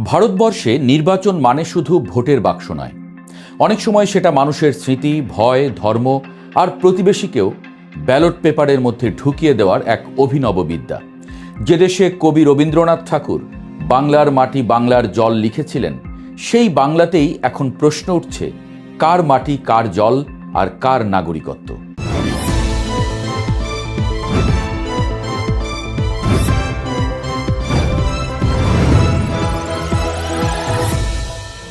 ভারতবর্ষে নির্বাচন মানে শুধু ভোটের বাক্স নয়, অনেক সময় সেটা মানুষের স্মৃতি, ভয়, ধর্ম আর প্রতিবেশীকেও ব্যালট পেপারের মধ্যে ঢুকিয়ে দেওয়ার এক অভিনব বিদ্যা। যে দেশে কবি রবীন্দ্রনাথ ঠাকুর বাংলার মাটি বাংলার জল লিখেছিলেন, সেই বাংলাতেই এখন প্রশ্ন উঠছে কার মাটি কার জল আর কার নাগরিকত্ব।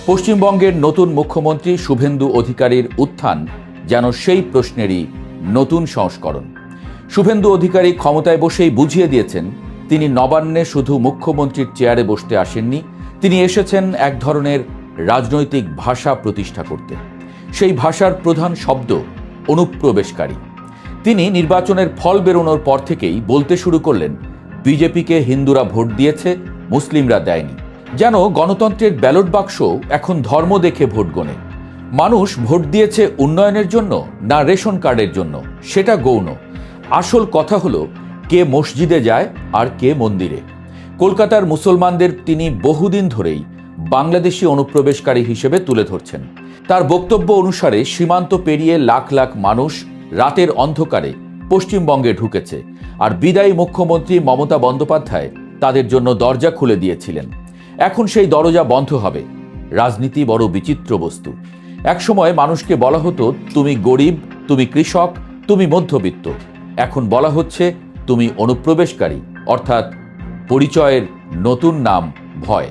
পশ্চিমবঙ্গের নতুন মুখ্যমন্ত্রী শুভেন্দু অধিকারীর উত্থান যেন সেই প্রশ্নেরই নতুন সংস্করণ। শুভেন্দু অধিকারী ক্ষমতায় বসেই বুঝিয়ে দিয়েছেন তিনি নবান্নে শুধু মুখ্যমন্ত্রীর চেয়ারে বসতে আসেননি, তিনি এসেছেন এক ধরনের রাজনৈতিক ভাষা প্রতিষ্ঠা করতে। সেই ভাষার প্রধান শব্দ অনুপ্রবেশকারী। তিনি নির্বাচনের ফল বেরোনোর পর থেকেই বলতে শুরু করলেন বিজেপিকে হিন্দুরা ভোট দিয়েছে, মুসলিমরা দেয়নি। যেন গণতন্ত্রের ব্যালট বাক্স এখন ধর্ম দেখে ভোট গোনে। মানুষ ভোট দিয়েছে উন্নয়নের জন্য না রেশন কার্ডের জন্য সেটা গৌণ, আসল কথা হলো কে মসজিদে যায় আর কে মন্দিরে। কলকাতার মুসলমানদের তিনি বহুদিন ধরেই বাংলাদেশি অনুপ্রবেশকারী হিসেবে তুলে ধরছেন। তার বক্তব্য অনুসারে সীমান্ত পেরিয়ে লাখ লাখ মানুষ রাতের অন্ধকারে পশ্চিমবঙ্গে ঢুকেছে, আর বিদায়ী মুখ্যমন্ত্রী মমতা বন্দ্যোপাধ্যায় তাদের জন্য দরজা খুলে দিয়েছিলেন। এখন সেই দরজা বন্ধ হবে। রাজনীতি বড় বিচিত্র বস্তু। একসময় মানুষকে বলা হতো তুমি গরিব, তুমি কৃষক, তুমি মধ্যবিত্ত। এখন বলা হচ্ছে তুমি অনুপ্রবেশকারী, অর্থাৎ পরিচয়ের নতুন নাম ভয়।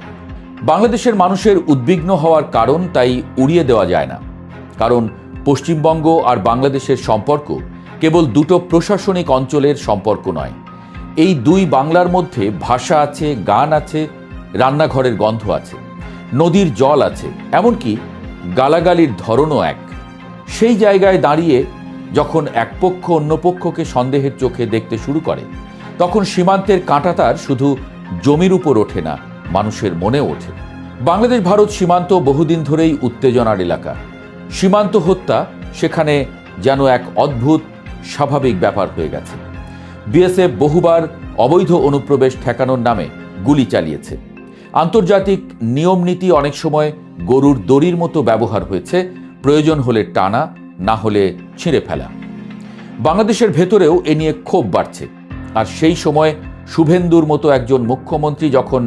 বাংলাদেশের মানুষের উদ্বিগ্ন হওয়ার কারণ তাই উড়িয়ে দেওয়া যায় না। কারণ পশ্চিমবঙ্গ আর বাংলাদেশের সম্পর্ক কেবল দুটো প্রশাসনিক অঞ্চলের সম্পর্ক নয়। এই দুই বাংলার মধ্যে ভাষা আছে, গান আছে, রান্নাঘরের গন্ধ আছে, নদীর জল আছে, এমনকি গালাগালির ধরনও এক। সেই জায়গায় দাঁড়িয়ে যখন এক পক্ষ অন্য পক্ষকে সন্দেহের চোখে দেখতে শুরু করে, তখন সীমান্তের কাঁটাতার শুধু জমির উপর ওঠে না, মানুষের মনেও ওঠে। বাংলাদেশ ভারত সীমান্ত বহুদিন ধরেই উত্তেজনার এলাকা। সীমান্ত হত্যা সেখানে যেন এক অদ্ভুত স্বাভাবিক ব্যাপার হয়ে গেছে। বিএসএফ বহুবার অবৈধ অনুপ্রবেশ ঠেকানোর নামে গুলি চালিয়েছে। আন্তর্জাতিক নিয়ম নীতি অনেক সময় গরুর দড়ির মতো ব্যবহার হয়েছে, প্রয়োজন হলে টানা, না হলে ছিঁড়ে ফেলা। বাংলাদেশের ভেতরেও এ নিয়ে ক্ষোভ বাড়ছে। আর সেই সময় শুভেন্দুর মতো একজন মুখ্যমন্ত্রী যখন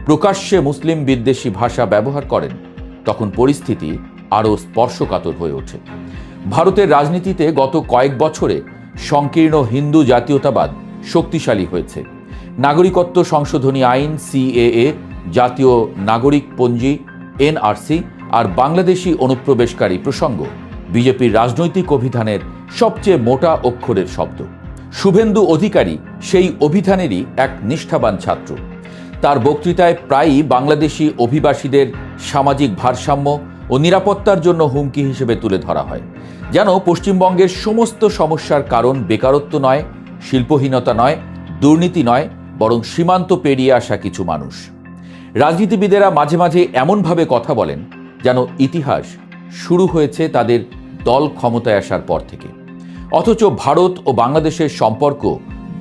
প্রকাশ্যে মুসলিম বিদ্বেষী ভাষা ব্যবহার করেন, তখন পরিস্থিতি আরও স্পর্শকাতর হয়ে ওঠে। ভারতের রাজনীতিতে গত কয়েক বছরে সংকীর্ণ হিন্দু জাতীয়তাবাদ শক্তিশালী হয়েছে। নাগরিকত্ব সংশোধনী আইন, সিএএ, জাতীয় নাগরিক পঞ্জি, এনআরসি আর বাংলাদেশি অনুপ্রবেশকারী প্রসঙ্গ বিজেপির রাজনৈতিক অভিধানের সবচেয়ে মোটা অক্ষরের শব্দ। শুভেন্দু অধিকারী সেই অভিধানেরই এক নিষ্ঠাবান ছাত্র। তার বক্তৃতায় প্রায়ই বাংলাদেশি অভিবাসীদের সামাজিক ভারসাম্য ও নিরাপত্তার জন্য হুমকি হিসেবে তুলে ধরা হয়। যেন পশ্চিমবঙ্গের সমস্ত সমস্যার কারণ বেকারত্ব নয়, শিল্পহীনতা নয়, দুর্নীতি নয়, বরং সীমান্ত পেরিয়ে আসা কিছু মানুষ। রাজনীতিবিদেরা মাঝে মাঝে এমনভাবে কথা বলেন যেন ইতিহাস শুরু হয়েছে তাদের দল ক্ষমতায় আসার পর থেকে। অথচ ভারত ও বাংলাদেশের সম্পর্ক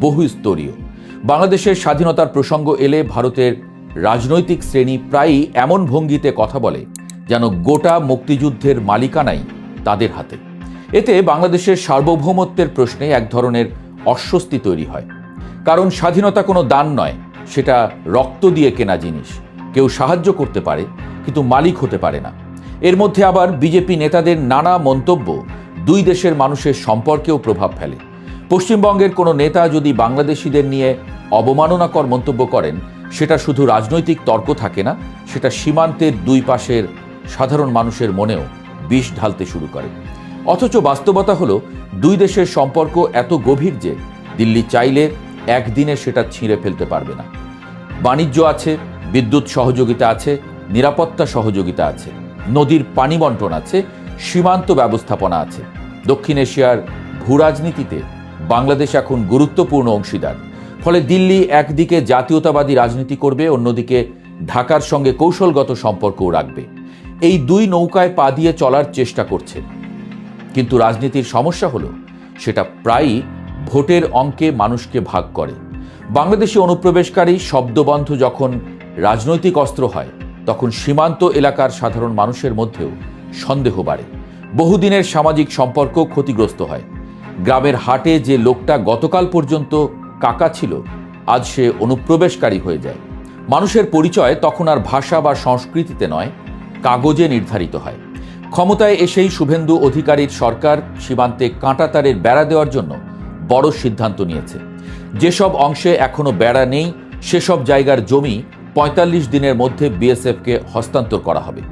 বহুস্তরীয়। বাংলাদেশের স্বাধীনতার প্রসঙ্গ এলে ভারতের রাজনৈতিক শ্রেণী প্রায়ই এমন ভঙ্গিতে কথা বলে যেন গোটা মুক্তিযুদ্ধের মালিকানাই তাদের হাতে। এতে বাংলাদেশের সার্বভৌমত্বের প্রশ্নে এক ধরনের অস্বস্তি তৈরি হয়। কারণ স্বাধীনতা কোনো দান নয়, সেটা রক্ত দিয়ে কেনা জিনিস। কেউ সাহায্য করতে পারে, কিন্তু মালিক হতে পারে না। এর মধ্যে আবার বিজেপি নেতাদের নানা মন্তব্য দুই দেশের মানুষের সম্পর্কেও প্রভাব ফেলে। পশ্চিমবঙ্গের কোনো নেতা যদি বাংলাদেশিদের নিয়ে অবমাননাকর মন্তব্য করেন, সেটা শুধু রাজনৈতিক তর্ক থাকে না, সেটা সীমান্তের দুই পাশের সাধারণ মানুষের মনেও বিষ ঢালতে শুরু করে। অথচ বাস্তবতা হলো দুই দেশের সম্পর্ক এত গভীর যে দিল্লি চাইলে একদিনে সেটা ছিঁড়ে ফেলতে পারবে না। বাণিজ্য আছে, বিদ্যুৎ সহযোগিতা আছে, নিরাপত্তা সহযোগিতা আছে, নদীর পানি বন্টন আছে, সীমান্ত ব্যবস্থাপনা আছে। দক্ষিণ এশিয়ার ভূরাজনীতিতে বাংলাদেশ এখন গুরুত্বপূর্ণ অংশীদার। ফলে দিল্লি একদিকে জাতীয়তাবাদী রাজনীতি করবে, অন্যদিকে ঢাকার সঙ্গে কৌশলগত সম্পর্কও রাখবে। এই দুই নৌকায় পা দিয়ে চলার চেষ্টা করছে। কিন্তু রাজনীতির সমস্যা হলো সেটা প্রায়ই ভোটের অঙ্কে মানুষকে ভাগ করে। বাংলাদেশি অনুপ্রবেশকারী শব্দবন্ধ যখন রাজনৈতিক অস্ত্র হয়, তখন সীমান্ত এলাকার সাধারণ মানুষের মধ্যেও সন্দেহ বাড়ে। বহুদিনের সামাজিক সম্পর্ক ক্ষতিগ্রস্ত হয়। গ্রামের হাটে যে লোকটা গতকাল পর্যন্ত কাকা ছিল, আজ সে অনুপ্রবেশকারী হয়ে যায়। মানুষের পরিচয় তখন আর ভাষা বা সংস্কৃতিতে নয়, কাগজে নির্ধারিত হয়। ক্ষমতায় এসেই শুভেন্দু অধিকারীর সরকার সীমান্তে কাঁটাতারের বেড়া দেওয়ার জন্য বড় সিদ্ধান্ত নিয়েছে। যেসব অংশে এখনো বেড়া নেই সেসব জায়গার জমি ৪৫ দিনের মধ্যে বিএসএফকে হস্তান্তর করা হবে।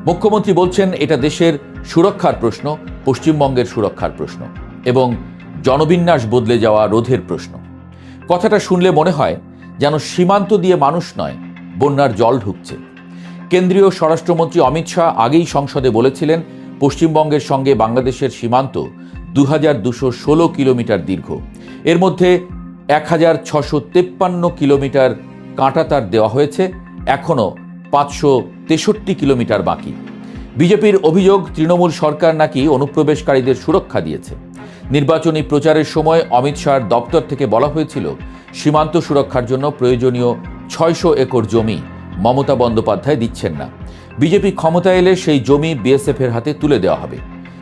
মুখ্যমন্ত্রী বলছেন এটা দেশের সুরক্ষার প্রশ্ন, পশ্চিমবঙ্গের সুরক্ষার প্রশ্ন এবং জনবিন্যাস বদলে যাওয়া রোধের প্রশ্ন। কথাটা শুনলে মনে হয় যেন সীমান্ত দিয়ে মানুষ নয়, বন্যার জল ঢুকছে। কেন্দ্রীয় স্বরাষ্ট্রমন্ত্রী অমিত শাহ আগেই সংসদে বলেছিলেন পশ্চিমবঙ্গের সঙ্গে বাংলাদেশের সীমান্ত ২,২১৬ কিলোমিটার দীর্ঘ। এর মধ্যে ১,৬৫৩ কিলোমিটার কাঁটাতার দেওয়া হয়েছে, এখনও ৫৬৩ কিলোমিটার বাকি। বিজেপির অভিযোগ তৃণমূল সরকার নাকি অনুপ্রবেশকারীদের সুরক্ষা দিয়েছে। নির্বাচনী প্রচারের সময় অমিত শাহর দপ্তর থেকে বলা হয়েছিল সীমান্ত সুরক্ষার জন্য প্রয়োজনীয় ৬০০ একর জমি মমতা বন্দ্যোপাধ্যায় দিচ্ছেন না। বিজেপি ক্ষমতায় এলে সেই জমি বিএসএফের হাতে তুলে দেওয়া হবে।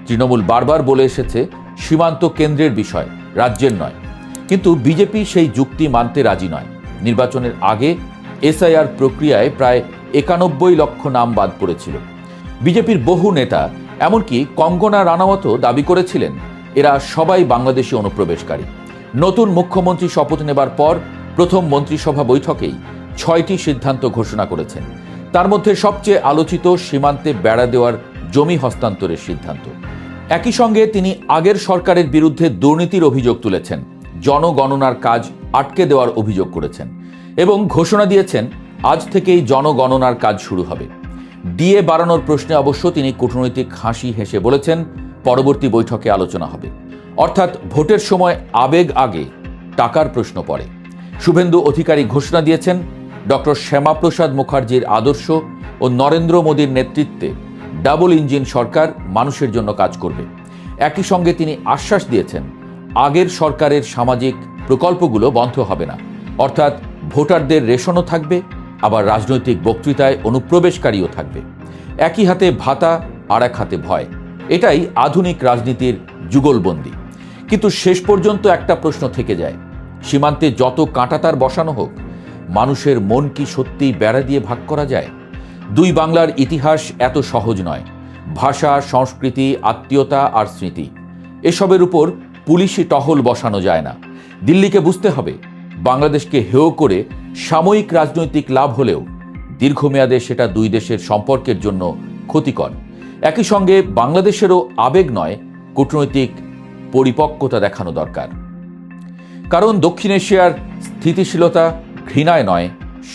তৃণমূল বারবার বলে এসেছে সীমান্ত কেন্দ্রের বিষয়, রাজ্যের নয়। কিন্তু বিজেপি সেই যুক্তি মানতে রাজি নয়। নির্বাচনের আগে এসআইআর প্রক্রিয়ায় প্রায় ৯১ লক্ষ নাম বাদ পড়েছিল। বিজেপির বহু নেতা, এমনকি কঙ্গনা রানাওয়াতও দাবি করেছিলেন এরা সবাই বাংলাদেশি অনুপ্রবেশকারী। নতুন মুখ্যমন্ত্রী শপথ নেবার পর প্রথম মন্ত্রিসভা বৈঠকেই ৬টি সিদ্ধান্ত ঘোষণা করেছেন। তার মধ্যে সবচেয়ে আলোচিত সীমান্তে বেড়া দেওয়ার জমি হস্তান্তরের সিদ্ধান্ত। একই সঙ্গে তিনি আগের সরকারের বিরুদ্ধে দুর্নীতির অভিযোগ তুলেছেন, জনগণনার কাজ আটকে দেওয়ার অভিযোগ করেছেন এবং ঘোষণা দিয়েছেন আজ থেকেই জনগণনার কাজ শুরু হবে। ডিএ বাড়ানোর প্রশ্নে অবশ্য তিনি কূটনৈতিক হাসি হেসে বলেছেন পরবর্তী বৈঠকে আলোচনা হবে। অর্থাৎ ভোটের সময় আবেগ আগে, টাকার প্রশ্ন পড়ে। শুভেন্দু অধিকারী ঘোষণা দিয়েছেন ডক্টর শ্যামাপ্রসাদ মুখার্জির আদর্শ ও নরেন্দ্র মোদীর নেতৃত্বে ডাবল ইঞ্জিন সরকার মানুষের জন্য কাজ করবে। একই সঙ্গে তিনি আশ্বাস দিয়েছেন আগের সরকারের সামাজিক প্রকল্পগুলো বন্ধ হবে না। অর্থাৎ ভোটারদের রেশনও থাকবে, আবার রাজনৈতিক বক্তৃতায় অনুপ্রবেশকারীও থাকবে। একই হাতে ভাতা আর এক হাতে ভয়, এটাই আধুনিক রাজনীতির যুগলবন্দি। কিন্তু শেষ পর্যন্ত একটা প্রশ্ন থেকে যায়, সীমান্তে যত কাঁটাতার বসানো হোক, মানুষের মন কি সত্যিই বেড়া দিয়ে ভাগ করা যায়? দুই বাংলার ইতিহাস এত সহজ নয়। ভাষা, সংস্কৃতি, আত্মীয়তা আর স্মৃতি, এসবের উপর পুলিশি টহল বসানো যায় না। দিল্লিকে বুঝতে হবে বাংলাদেশকে হেয় করে সাময়িক রাজনৈতিক লাভ হলেও দীর্ঘমেয়াদে সেটা দুই দেশের সম্পর্কের জন্য ক্ষতিকর। একই সঙ্গে বাংলাদেশেরও আবেগ নয়, কূটনৈতিক পরিপক্কতা দেখানো দরকার। কারণ দক্ষিণ এশিয়ার স্থিতিশীলতা ঘৃণায় নয়,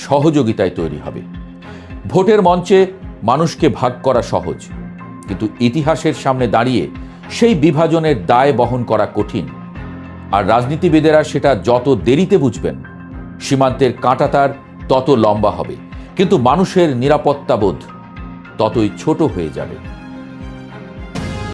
সহযোগিতায় তৈরি হবে। ভোটের মঞ্চে মানুষকে ভাগ করা সহজ, কিন্তু ইতিহাসের সামনে দাঁড়িয়ে সেই বিভাজনের দায় বহন করা কঠিন। আর রাজনীতিবিদেরা সেটা যত দেরিতে বুঝবেন, সীমান্তের কাঁটাতার তত লম্বা হবে, কিন্তু মানুষের নিরাপত্তাবোধ ততই ছোট হয়ে যাবে।